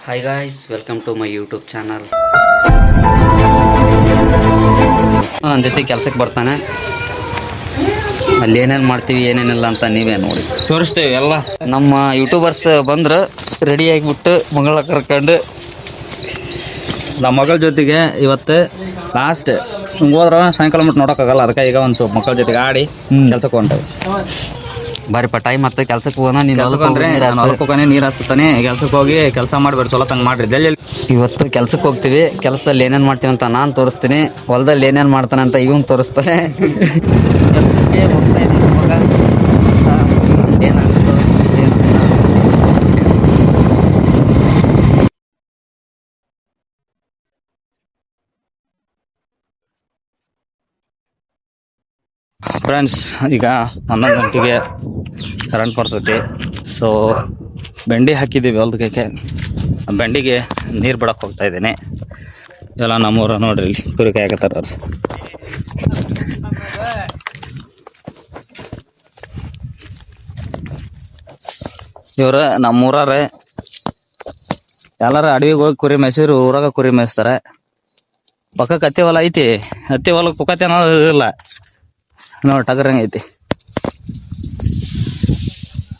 Hi guys, welcome to my YouTube channel. ನನ್ನ ಜೊತೆ ಕೆಲಸಕ್ಕೆ ಬರ್ತಾನೆ. ಅಲ್ಲಿ ಏನೇನು ಮಾಡ್ತೀವಿ ಏನೇನಿಲ್ಲ ಅಂತ ನೀವೇ ನೋಡಿ ತೋರಿಸ್ತೇವೆ ಎಲ್ಲ. ನಮ್ಮ ಯೂಟ್ಯೂಬರ್ಸ್ ಬಂದ್ರೆ ರೆಡಿ ಆಗಿಬಿಟ್ಟು ಮಗಳ ಕರ್ಕೊಂಡು ನಮ್ಮ ಮಗಳ ಜೊತೆಗೆ ಇವತ್ತು ಲಾಸ್ಟ್ ಹೋದ್ರೆ ಸಾಯಂಕಾಲ ಮಟ್ಟ ನೋಡೋಕ್ಕಾಗಲ್ಲ. ಅದಕ್ಕೆ ಈಗ ಒಂದು ಸ್ವಲ್ಪ ಮಕ್ಕಳ ಜೊತೆಗೆ ಆಡಿ ಕೆಲ್ಸಕ್ಕೆ ಹೊಂಟೇವೆ. ಬಾರಿಪ್ಪ ಟೈಮ್ ಮತ್ತೆ ಕೆಲ್ಸಕ್ಕೆ ಹೋಗೋಣ. ನೀನು ಕೆಲ್ಸಕ್ಕೆ ಹೊಲಕ್ಕೆ ನೀರು ಹಚ್ತಾನೆ. ಕೆಲ್ಸಕ್ಕೆ ಹೋಗಿ ಕೆಲಸ ಮಾಡಿಬಿಡಿ, ಚಲೋ ತಂಗೆ ಮಾಡಿರಿ ಜಲ್ದಿ. ಇವತ್ತು ಕೆಲ್ಸಕ್ಕೆ ಹೋಗ್ತೀವಿ. ಕೆಲಸದಲ್ಲಿ ಏನೇನು ಮಾಡ್ತೀವಿ ಅಂತ ನಾನು ತೋರಿಸ್ತೀನಿ, ಹೊಲದಲ್ಲಿ ಏನೇನು ಮಾಡ್ತಾನೆ ಅಂತ ಇವನು ತೋರಿಸ್ತಾನೆ. ಕೆಲಸಕ್ಕೆ ಹೋಗ್ತಾ ಇದ್ದೀನಿ ಮಗ. ಏನಾಗ್ತದೆ ಫ್ರೆಂಡ್ಸ್, ಈಗ 11 ಗಂಟೆಗೆ ಕರೆಂಟ್ ಬರ್ತೈತಿ. ಸೊ ಬೆಂಡಿ ಹಾಕಿದ್ದೀವಿ ಹೊಲದಕ್ಕೆ. ಬೆಂಡಿಗೆ ನೀರು ಬಿಡಕ್ಕೆ ಹೋಗ್ತಾ ಇದ್ದೇನೆ. ಎಲ್ಲ ನಮ್ಮೂರು ನೋಡ್ರಿ, ಇಲ್ಲಿ ಕುರಿ ಕಾಯಕತ್ತಾರ ಅವ್ರು. ಇವ್ರು ನಮ್ಮೂರವ್ರೆ. ಎಲ್ಲಾರು ಅಡವಿಗೆ ಹೋಗಿ ಕುರಿ ಮೇಯ್ಸಿರು, ಊರಾಗ ಕುರಿ ಮೇಯಿಸ್ತಾರೆ. ಪಕ್ಕಕ್ಕೆ ಹತ್ತಿ ಹೊಲ ಐತಿ. ಹತ್ತಿ ಹೊಲಕ್ಕೆ ಪುಕ್ಕತ್ತೆ ಅನ್ನೋದು ಇಲ್ಲ ನೋಡಿ, ಟಗರಂಗ ಐತಿ.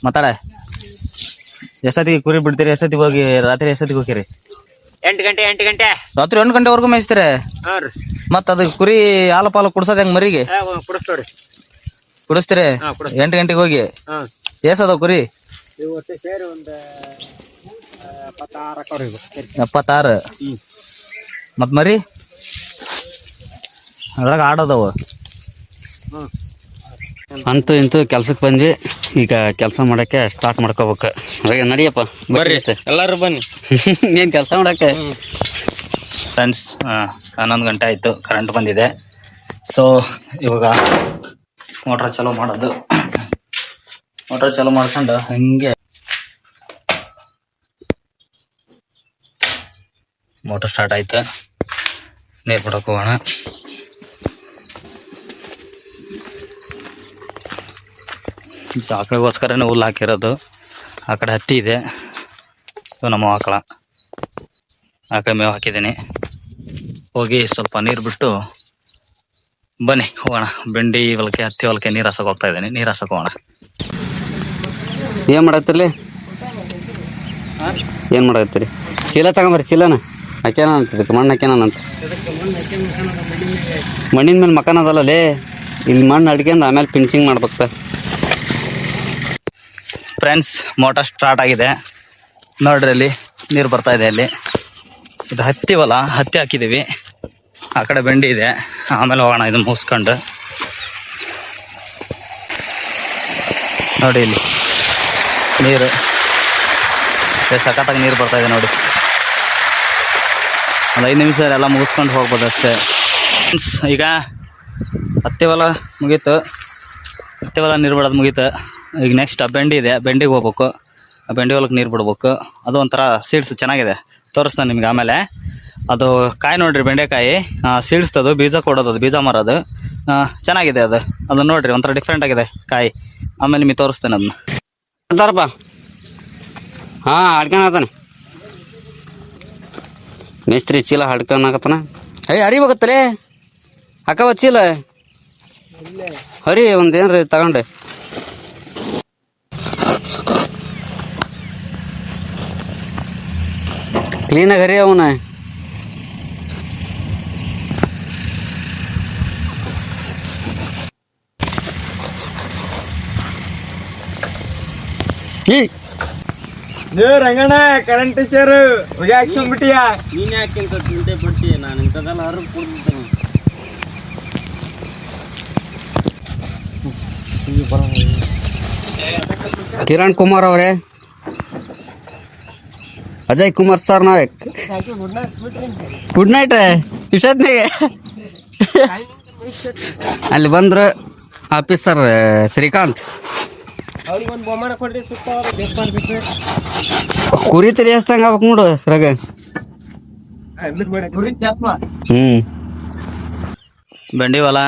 ಮಾತಾಡ, ಎಷ್ಟೊತ್ತಿಗೆ ಕುರಿ ಬಿಡ್ತೀರಿ? ಎಷ್ಟೊತ್ತಿಗೆ ಹೋಗಿ ರಾತ್ರಿ ಎಷ್ಟೊತ್ತಿಗೆ ಹೋಗಿರಿ? 8 ಗಂಟೆ ರಾತ್ರಿ 8 ಗಂಟೆವರೆಗೂ ಮೇಯಿಸ್ತೀರ? ಮತ್ತ ಅದು ಕುರಿ ಹಾಲು ಪಾಲು ಕುಡ್ಸೋದ್ ಹೆಂಗ್ ಮರಿಗೆ? ಕುಡಿಸ್ತೀರಿ? 8 ಗಂಟೆಗೆ ಹೋಗಿ ಎಷ್ಟದ ಕುರಿ? 76. ಮತ್ ಮರಿ ಅದ್ರಾಗ ಆಡೋದವು. ಅಂತೂ ಇಂತೂ ಕೆಲ್ಸಕ್ಕೆ ಬಂದ್ವಿ. ಈಗ ಕೆಲಸ ಮಾಡಕ್ಕೆ ಸ್ಟಾರ್ಟ್ ಮಾಡ್ಕೋಬೇಕು. ಹಾಗೆ ನಡಿಯಪ್ಪ, ಬರ್ರಿ ಎಲ್ಲಾರು ಬನ್ನಿ. ಏನ್ ಕೆಲಸ ಮಾಡಕ್ಕೆ? ಫ್ರೆಂಡ್ಸ್, 11 ಗಂಟೆ ಆಯ್ತು, ಕರೆಂಟ್ ಬಂದಿದೆ. ಸೊ ಇವಾಗ ಮೋಟ್ರ್ ಚಾಲೂ ಮಾಡೋದು. ಮೋಟ್ರ್ ಚಾಲೂ ಮಾಡ್ಕೊಂಡು ಹಂಗೆ ಮೋಟ್ರ್ ಸ್ಟಾರ್ಟ್ ಆಯ್ತು. ನೀರು ಬಿಡಕ್ಕೆ ಹೋಗೋಣ. ಆಕಳಿಗೋಸ್ಕರನೇ ಹುಲ್ಲು ಹಾಕಿರೋದು. ಆ ಕಡೆ ಹತ್ತಿ ಇದೆ. ಇದು ನಮ್ಮ ಆಕಳ ಮೇವು ಹಾಕಿದ್ದೀನಿ. ಹೋಗಿ ಸ್ವಲ್ಪ ನೀರು ಬಿಟ್ಟು ಬನ್ನಿ ಹೋಗೋಣ. ಬೆಂಡಿ ಹೊಲಕ್ಕೆ, ಹತ್ತಿ ಹೊಲಕ್ಕೆ ನೀರು ಹಾಸಕ್ಕೆ ಹೋಗ್ತಾ ಇದ್ದೀನಿ. ನೀರು ಹಾಸಕ್ಕೆ ಹೋಗೋಣ. ಏನ್ ಮಾಡತ್ತೀರಿ? ಏನ್ ಮಾಡತ್ತೀರಿ? ಚೀಲ ತಗೊಂಬರ್ರಿ. ಚೀಲನ ಹಾಕ್ಯಾನ ಅಂತದಕ್ಕೆ ಮಣ್ಣು ಹಾಕ್ಯಾನಂತ. ಮಣ್ಣಿನ ಮೇಲೆ ಮಕಾನ್ ಅದಲ್ಲೇ, ಇಲ್ಲಿ ಮಣ್ಣು ಅಡ್ಕೊಂಡು ಆಮೇಲೆ ಫಿನಿಶಿಂಗ್ ಮಾಡ್ಬೇಕ. ಫ್ರೆಂಡ್ಸ್, ಮೋಟರ್ ಸ್ಟಾರ್ಟ್ ಆಗಿದೆ ನೋಡ್ರಿ. ಅಲ್ಲಿ ನೀರು ಬರ್ತಾ ಇದೆ. ಅಲ್ಲಿ ಇದು ಹತ್ತಿ ಹೊಲ, ಹತ್ತಿ ಹಾಕಿದ್ದೀವಿ. ಆ ಕಡೆ ಬೆಂಡಿ ಇದೆ. ಆಮೇಲೆ ಹೋಗೋಣ ಇದನ್ನು ಮುಗಿಸ್ಕೊಂಡು. ನೋಡಿ ಇಲ್ಲಿ ನೀರು ಸಖತ್ತಾಗಿ ನೀರು ಬರ್ತಾ ಇದೆ ನೋಡಿ. ಒಂದು 5 ನಿಮಿಷ ಎಲ್ಲ ಮುಗಿಸ್ಕೊಂಡು ಹೋಗ್ಬೋದು ಅಷ್ಟೇ. ಈಗ ಹತ್ತಿ ಹೊಲ ಮುಗೀತು. ಹತ್ತಿ ಹೊಲ ನೀರು ಬಿಡೋದು ಮುಗೀತು. ಈಗ ನೆಕ್ಸ್ಟ್ ಬೆಂಡಿ ಇದೆ, ಬೆಂಡಿಗೆ ಹೋಗ್ಬೇಕು. ಆ ಬೆಂಡಿ ಹೊಲಕ್ಕೆ ನೀರು ಬಿಡ್ಬೇಕು. ಅದು ಒಂಥರ ಸೀಡ್ಸ್ ಚೆನ್ನಾಗಿದೆ, ತೋರಿಸ್ತಾನೆ ನಿಮ್ಗೆ ಆಮೇಲೆ. ಅದು ಕಾಯಿ ನೋಡ್ರಿ, ಬೆಂಡೆಕಾಯಿ ಸೀಡ್ಸ್ತದು, ಬೀಜ ಕೊಡೋದು, ಅದು ಬೀಜ ಮಾರೋದು. ಚೆನ್ನಾಗಿದೆ ಅದು ನೋಡ್ರಿ, ಒಂಥರ ಡಿಫ್ರೆಂಟ್ ಆಗಿದೆ ಕಾಯಿ. ಆಮೇಲೆ ನಿಮಗೆ ತೋರಿಸ್ತೇನೆ ಅದನ್ನ. ಅಂತಾರಪ್ಪ. ಹಾಂ, ಹಾಡ್ಕೊಳತಾನೆ ಮೇಸ್ತ್ರಿ. ಚೀಲ ಹಾಡ್ಕೊಳಕತ್ತಾನ. ಹರಿಬೇಕತ್ತಲೇ, ಹಾಕವ ಚೀಲ ಹರಿ. ಒಂದೇನ್ರಿ ತಗೊಂಡೆ ಕ್ಲೀನಾಗಿ ಹರಿ ಅವನ. ರಂಗಣ್ಣ ಕರೆಂಟ್ ಸೇರು ಹಾಕ್ಬಿಟ್ಟಿಯ. ನೀನ್ ಯಾಕೆ ಮುಂಟೆ ಪಡ್ತೀಯ? ನಾನು ಇಂಥದ್ದೆಲ್ಲ ಹರಿದು ಕೊಡ್ತೀನಿ. ಕಿರಣ್ ಕುಮಾರ್ ಅವರೇ, Ajay Kumar sir Nayak, good night. ಇಷ್ಟೊತ್ತಿಗೆ ಅಲ್ಲಿ ಬಂದ್ರು ಆಫೀಸರ್ ಶ್ರೀಕಾಂತ್. ಕುರಿ ತಿಳಿಯಸ್ತಂಗ ಆಗ್ಬೇಕು ನೋಡು ರಗ. ಬೆಂಡಿ ಹೊಲ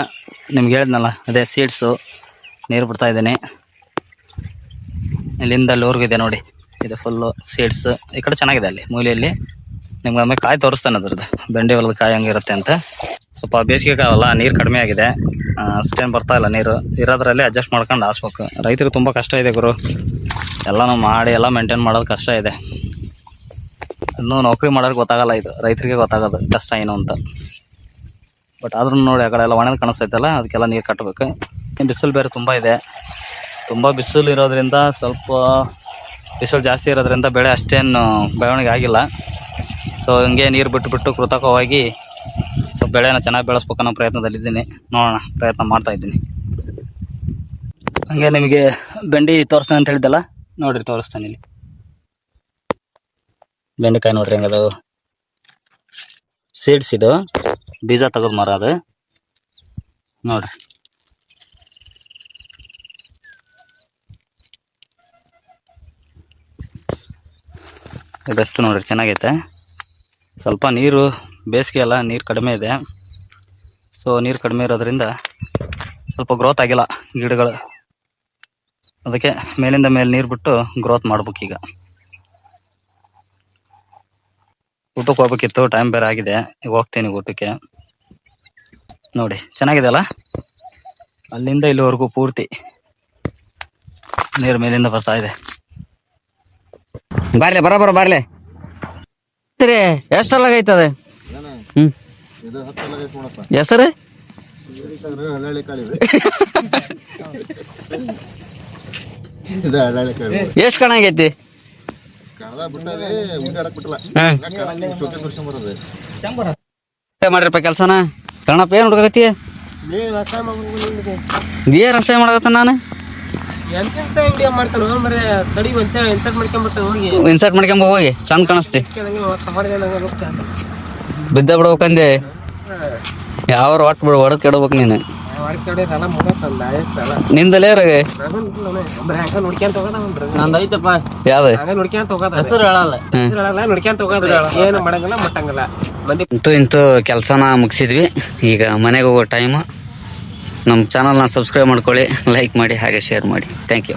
ನಿಮ್ಗೆ ಹೇಳಿದ್ನಲ್ಲ, ಅದೇ ಸೀಡ್ಸು. ನೀರು ಬಿಡ್ತಾ ಇದ್ದೀನಿ. ಇಲ್ಲಿಂದ ಅಲ್ಲಿವರೆಗೂ ಇದೆ ನೋಡಿ. ಇದು ಫುಲ್ಲು ಸೀಡ್ಸ್. ಈ ಕಡೆ ಚೆನ್ನಾಗಿದೆ ಅಲ್ಲಿ ಮೂಲೆಯಲ್ಲಿ. ನಿಮ್ಗೆ ಆಮೇಲೆ ಕಾಯಿ ತೋರಿಸ್ತಾನೆ ಅದ್ರದ್ದು ಬೆಂಡೆ ಹೊಲದ ಕಾಯಿ ಹಂಗಿರುತ್ತೆ ಅಂತ. ಸ್ವಲ್ಪ ಬೇಸಿಗೆ ಕಾಲಲ್ಲ, ನೀರು ಕಡಿಮೆ ಆಗಿದೆ, ಅಷ್ಟೇನು ಬರ್ತಾ ಇಲ್ಲ ನೀರು. ಇರೋದ್ರಲ್ಲಿ ಅಡ್ಜಸ್ಟ್ ಮಾಡ್ಕೊಂಡು ಹಾಸ್ಬೇಕು. ರೈತರಿಗೆ ತುಂಬ ಕಷ್ಟ ಇದೆ ಗುರು, ಎಲ್ಲನೂ ಮಾಡಿ ಎಲ್ಲ ಮೇಂಟೈನ್ ಮಾಡೋದು ಕಷ್ಟ ಇದೆ. ಇನ್ನೂ ನೌಕರಿ ಮಾಡೋರಿಗೆ ಗೊತ್ತಾಗಲ್ಲ, ಇದು ರೈತರಿಗೆ ಗೊತ್ತಾಗೋದು ಕಷ್ಟ ಏನು ಅಂತ. ಬಟ್ ಆದ್ರೂ ನೋಡಿ ಆ ಕಡೆ ಎಲ್ಲ ಒಣಗಿ ಕಾಣಿಸ್ತೈತಲ್ಲ, ಅದಕ್ಕೆಲ್ಲ ನೀರು ಕಟ್ಟಬೇಕು. ಬಿಸಿಲು ಬೇರೆ ತುಂಬ ಇದೆ, ತುಂಬ ಬಿಸಿಲು ಇರೋದ್ರಿಂದ, ಸ್ವಲ್ಪ ಬಿಸಿಲು ಜಾಸ್ತಿ ಇರೋದ್ರಿಂದ ಬೆಳೆ ಅಷ್ಟೇನು ಬೆಳವಣಿಗೆ ಆಗಿಲ್ಲ. ಸೊ ಹಿಂಗೆ ನೀರು ಬಿಟ್ಟು ಕೃತಕವಾಗಿ ಸ್ವಲ್ಪ ಬೆಳೆನ ಚೆನ್ನಾಗಿ ಬೆಳೆಸ್ಬೇಕು ಅನ್ನೋ ಪ್ರಯತ್ನದಲ್ಲಿದ್ದೀನಿ. ನೋಡೋಣ, ಪ್ರಯತ್ನ ಮಾಡ್ತಾ ಇದ್ದೀನಿ. ಹಂಗೆ ನಿಮಗೆ ಬೆಂಡೆ ತೋರಿಸ್ತಾನೆ ಅಂತ ಹೇಳಿದ್ದಲ್ಲ, ನೋಡಿರಿ ತೋರಿಸ್ತಾನೆ ಇಲ್ಲಿ. ಬೆಂಡೆಕಾಯಿ ನೋಡ್ರಿ ಹೆಂಗದು, ಸೀಡ್ಸ್ ಇದು, ಬೀಜ ತೆಗೆದು ಮರ ಅದು ನೋಡ್ರಿ. ಇದಷ್ಟು ನೋಡ್ರಿ ಚೆನ್ನಾಗೈತೆ. ಸ್ವಲ್ಪ ನೀರು ಬೇಸಿಗೆ ಅಲ್ಲ, ನೀರು ಕಡಿಮೆ ಇದೆ. ಸೊ ನೀರು ಕಡಿಮೆ ಇರೋದ್ರಿಂದ ಸ್ವಲ್ಪ ಗ್ರೋತ್ ಆಗಿಲ್ಲ ಗಿಡಗಳು. ಅದಕ್ಕೆ ಮೇಲಿಂದ ಮೇಲೆ ನೀರು ಬಿಟ್ಟು ಗ್ರೋತ್ ಮಾಡ್ಬೇಕೀಗ. ಊಟಕ್ಕೆ ಹೋಗ್ಬೇಕಿತ್ತು, ಟೈಮ್ ಬೇರೆ ಆಗಿದೆ. ಈಗ ಹೋಗ್ತೀನಿ ಊಟಕ್ಕೆ. ನೋಡಿ ಚೆನ್ನಾಗಿದೆ ಅಲ್ಲ, ಅಲ್ಲಿಂದ ಇಲ್ಲಿವರೆಗೂ ಪೂರ್ತಿ ನೀರು ಮೇಲಿಂದ ಬರ್ತಾ ಇದೆ. ಬರ್ಲೆ ಬರ್ಲೆ ಎಷ್ಟಲ್ಲಾಗೈತದೆ? ಹೆಸರು ಎಷ್ಟ್ ಕಣ ಆಗೈತಿ? ಮಾಡ್ರಪ್ಪ ಕೆಲ್ಸನ. ಕಣಪ್ಪ ಏನ್ ಹುಡುಗತಿ? ಏನ್ ರಸ ಮಾಡಕತ್ತ? ನಾನು ಇನ್ಸರ್ಟ್ ಮಾಡ್ಕೊಂಬ ಹೋಗಿ, ಚಂದ ಕಾಣಿಸ್ತಿ. ಬಿದ್ದ ಬಿಡ್ಬೇಕಂದೆ, ಯಾವ ಒಟ್ಟು ಬಿಡು, ಹೊಡೆದ್ ಕೆಡಬೇಕು ನೀನು. ನಿಂದಲೇ ನಂದು ಐತಪ್ಪ. ಯಾವ್ದು ಹೆಸರು ಹೇಳಲ್ಲ, ಏನು ಮಾಡಂಗಿಲ್ಲ ಮಟ್ಟಂಗಿಲ್ಲ. ಇಂತೂ ಕೆಲಸನ ಮುಗಿಸಿದ್ವಿ. ಈಗ ಮನೆಗೆ ಹೋಗೋ ಟೈಮು. ನಮ್ಮ ಚಾನಲ್ನ ಸಬ್ಸ್ಕ್ರೈಬ್ ಮಾಡ್ಕೊಳ್ಳಿ, ಲೈಕ್ ಮಾಡಿ, ಹಾಗೆ ಶೇರ್ ಮಾಡಿ. Thank you.